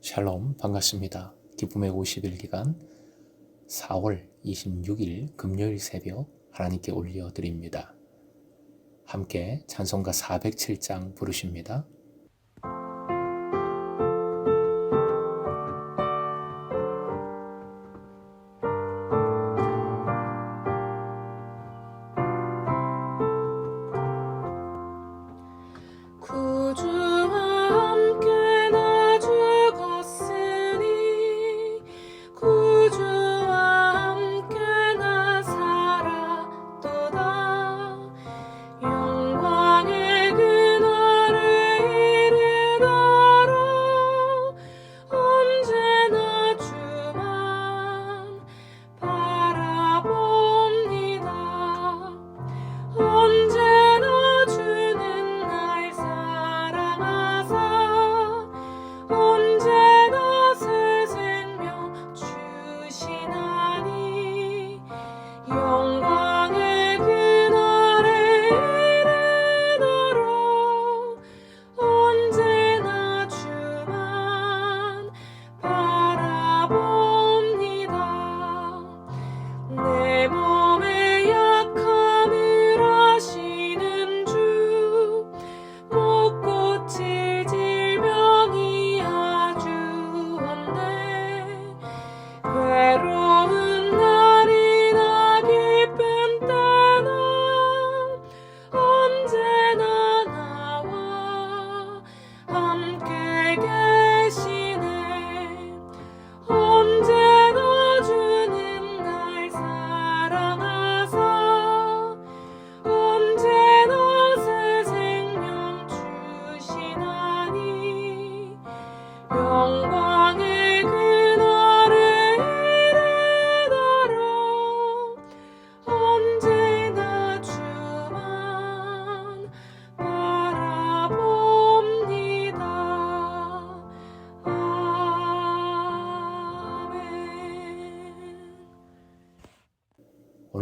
샬롬, 반갑습니다. 기쁨의 50일 기간 4월 26일 금요일 새벽 하나님께 올려드립니다. 함께 찬송가 407장 부르십니다.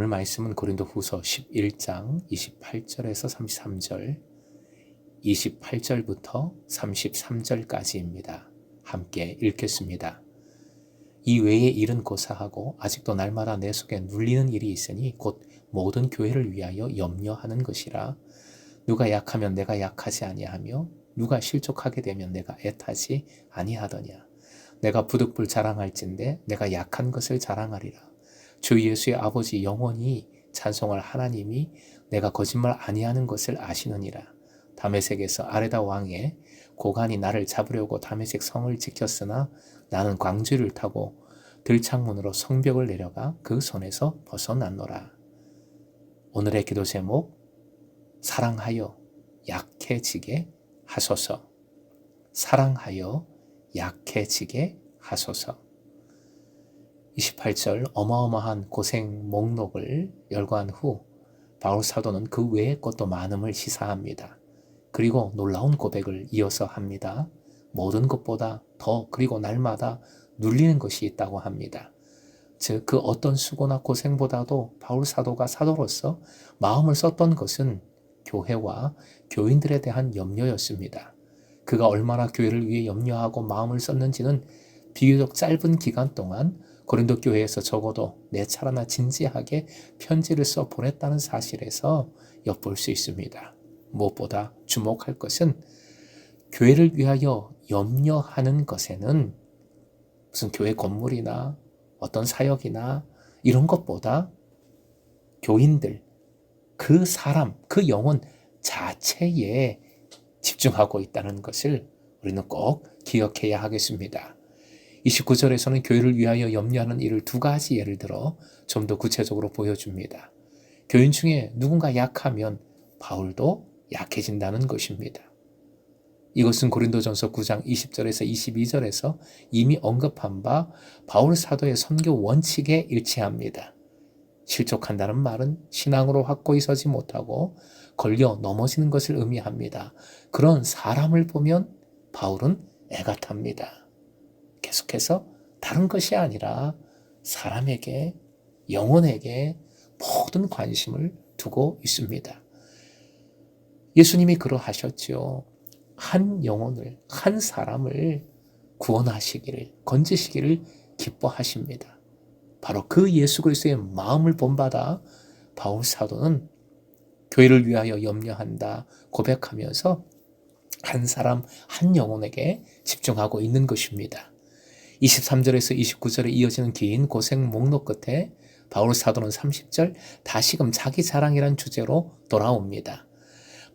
오늘 말씀은 고린도후서 11장 28절에서 33절, 28절부터 33절까지입니다. 함께 읽겠습니다. 이 외의 일은 고사하고 아직도 날마다 내 속에 눌리는 일이 있으니 곧 모든 교회를 위하여 염려하는 것이라. 누가 약하면 내가 약하지 아니하며 누가 실족하게 되면 내가 애타지 아니하더냐. 내가 부득불 자랑할진대 내가 약한 것을 자랑하리라. 주 예수의 아버지 영원히 찬송할 하나님이 내가 거짓말 아니하는 것을 아시느니라. 다메섹에서 아레다 왕의 고관이 나를 잡으려고 다메섹 성을 지켰으나 나는 광주를 타고 들창문으로 성벽을 내려가 그 손에서 벗어났노라. 오늘의 기도 제목, 사랑하여 약해지게 하소서. 사랑하여 약해지게 하소서. 28절 어마어마한 고생 목록을 열거한 후 바울 사도는 그 외의 것도 많음을 시사합니다. 그리고 놀라운 고백을 이어서 합니다. 모든 것보다 더 그리고 날마다 눌리는 것이 있다고 합니다. 즉 그 어떤 수고나 고생보다도 바울 사도가 사도로서 마음을 썼던 것은 교회와 교인들에 대한 염려였습니다. 그가 얼마나 교회를 위해 염려하고 마음을 썼는지는 비교적 짧은 기간 동안 고린도 교회에서 적어도 4차례나 진지하게 편지를 써 보냈다는 사실에서 엿볼 수 있습니다. 무엇보다 주목할 것은 교회를 위하여 염려하는 것에는 무슨 교회 건물이나 어떤 사역이나 이런 것보다 교인들, 그 사람, 그 영혼 자체에 집중하고 있다는 것을 우리는 꼭 기억해야 하겠습니다. 29절에서는 교회를 위하여 염려하는 일을 2가지 예를 들어 좀 더 구체적으로 보여줍니다. 교인 중에 누군가 약하면 바울도 약해진다는 것입니다. 이것은 고린도전서 9장 20절에서 22절에서 이미 언급한 바 바울 사도의 선교 원칙에 일치합니다. 실족한다는 말은 신앙으로 확고히 서지 못하고 걸려 넘어지는 것을 의미합니다. 그런 사람을 보면 바울은 애가 탑니다. 계속해서 다른 것이 아니라 사람에게, 영혼에게 모든 관심을 두고 있습니다. 예수님이 그러하셨죠. 한 영혼을, 한 사람을 구원하시기를, 건지시기를 기뻐하십니다. 바로 그 예수 그리스도의 마음을 본받아 바울 사도는 교회를 위하여 염려한다 고백하면서 한 사람 한 영혼에게 집중하고 있는 것입니다. 23절에서 29절에 이어지는 긴 고생 목록 끝에 바울 사도는 30절 다시금 자기 자랑이란 주제로 돌아옵니다.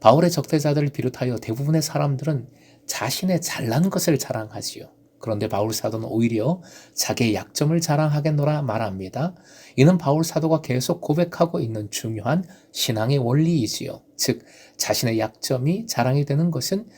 바울의 적대자들을 비롯하여 대부분의 사람들은 자신의 잘난 것을 자랑하지요. 그런데 바울 사도는 오히려 자기의 약점을 자랑하겠노라 말합니다. 이는 바울 사도가 계속 고백하고 있는 중요한 신앙의 원리이지요. 즉 자신의 약점이 자랑이 되는 것은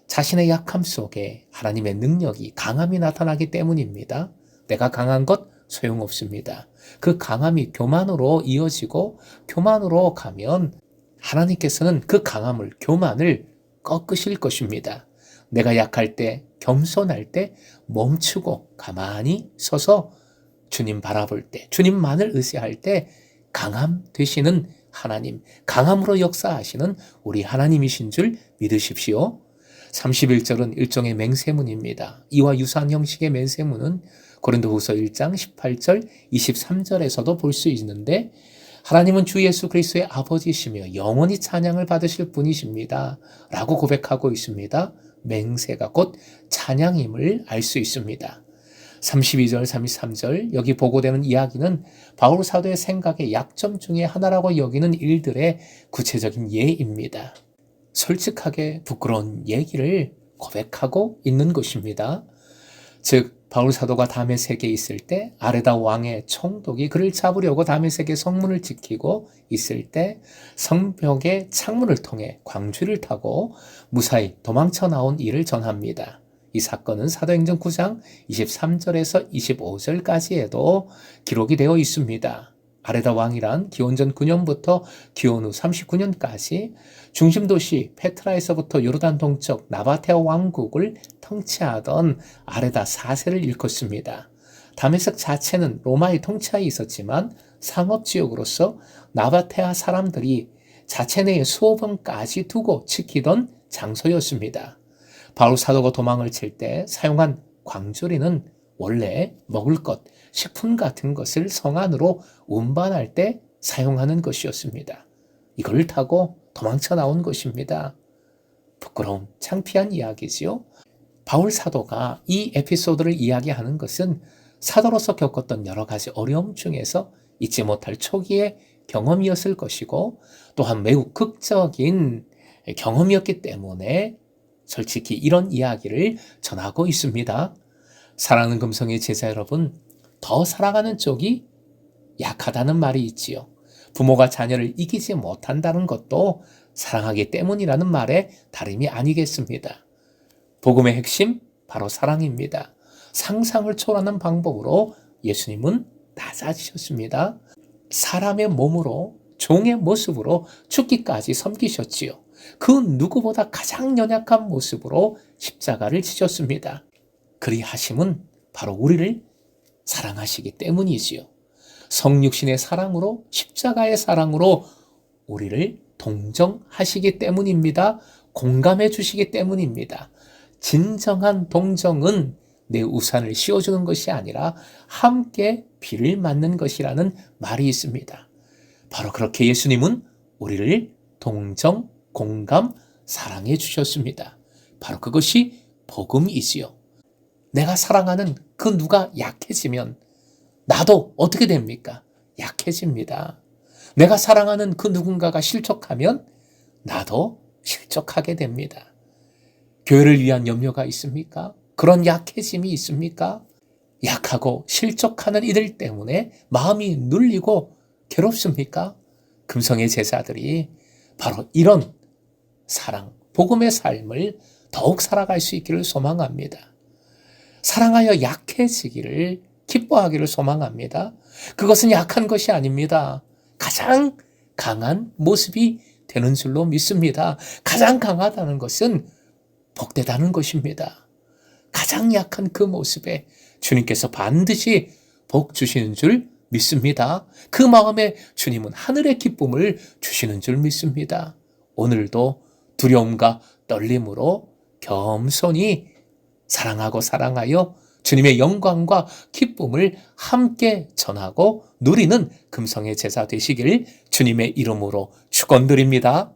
자신의 약함 속에 하나님의 능력이, 강함이 나타나기 때문입니다. 내가 강한 것 소용없습니다. 그 강함이 교만으로 이어지고 교만으로 가면 하나님께서는 그 강함을, 교만을 꺾으실 것입니다. 내가 약할 때, 겸손할 때 멈추고 가만히 서서 주님 바라볼 때, 주님만을 의지할 때 강함 되시는 하나님, 강함으로 역사하시는 우리 하나님이신 줄 믿으십시오. 31절은 일종의 맹세문입니다. 이와 유사한 형식의 맹세문은 고린도후서 1장 18절, 23절에서도 볼 수 있는데 하나님은 주 예수 그리스도의 아버지시며 영원히 찬양을 받으실 분이십니다. 라고 고백하고 있습니다. 맹세가 곧 찬양임을 알 수 있습니다. 32절, 33절 여기 보고되는 이야기는 바울 사도의 생각의 약점 중에 하나라고 여기는 일들의 구체적인 예입니다. 솔직하게 부끄러운 얘기를 고백하고 있는 것입니다. 즉 바울 사도가 다메섹에 있을 때 아레다 왕의 총독이 그를 잡으려고 다메섹의 성문을 지키고 있을 때 성벽의 창문을 통해 광주를 타고 무사히 도망쳐 나온 일을 전합니다. 이 사건은 사도행전 9장 23절에서 25절까지에도 기록이 되어 있습니다. 아레다 왕이란 기원전 9년부터 기원 후 39년까지 중심도시 페트라에서부터 요르단 동쪽 나바테아 왕국을 통치하던 아레다 4세를 일컫습니다. 다메섹 자체는 로마의 통치하에 있었지만 상업지역으로서 나바테아 사람들이 자체 내에 수호범까지 두고 지키던 장소였습니다. 바울 사도가 도망을 칠 때 사용한 광주리는 원래 먹을 것, 식품 같은 것을 성 안으로 운반할 때 사용하는 것이었습니다. 이걸 타고 도망쳐 나온 것입니다. 부끄러운 창피한 이야기지요. 바울 사도가 이 에피소드를 이야기하는 것은 사도로서 겪었던 여러 가지 어려움 중에서 잊지 못할 초기의 경험이었을 것이고 또한 매우 극적인 경험이었기 때문에 솔직히 이런 이야기를 전하고 있습니다. 사랑하는 금성의 제자 여러분, 더 사랑하는 쪽이 약하다는 말이 있지요. 부모가 자녀를 이기지 못한다는 것도 사랑하기 때문이라는 말에 다름이 아니겠습니다. 복음의 핵심 바로 사랑입니다. 상상을 초월하는 방법으로 예수님은 낮아지셨습니다. 사람의 몸으로 종의 모습으로 죽기까지 섬기셨지요. 그 누구보다 가장 연약한 모습으로 십자가를 지셨습니다. 그리하심은 바로 우리를 사랑하시기 때문이지요. 성육신의 사랑으로, 십자가의 사랑으로 우리를 동정하시기 때문입니다. 공감해 주시기 때문입니다. 진정한 동정은 내 우산을 씌워주는 것이 아니라 함께 비를 맞는 것이라는 말이 있습니다. 바로 그렇게 예수님은 우리를 동정, 공감, 사랑해 주셨습니다. 바로 그것이 복음이지요. 내가 사랑하는 그 누가 약해지면 나도 어떻게 됩니까? 약해집니다. 내가 사랑하는 그 누군가가 실족하면 나도 실족하게 됩니다. 교회를 위한 염려가 있습니까? 그런 약해짐이 있습니까? 약하고 실족하는 이들 때문에 마음이 눌리고 괴롭습니까? 금성의 제자들이 바로 이런 사랑, 복음의 삶을 더욱 살아갈 수 있기를 소망합니다. 사랑하여 약해지기를 기뻐하기를 소망합니다. 그것은 약한 것이 아닙니다. 가장 강한 모습이 되는 줄로 믿습니다. 가장 강하다는 것은 복되다는 것입니다. 가장 약한 그 모습에 주님께서 반드시 복 주시는 줄 믿습니다. 그 마음에 주님은 하늘의 기쁨을 주시는 줄 믿습니다. 오늘도 두려움과 떨림으로 겸손히 사랑하고 사랑하여 주님의 영광과 기쁨을 함께 전하고 누리는 금성의 제자 되시길 주님의 이름으로 축원드립니다.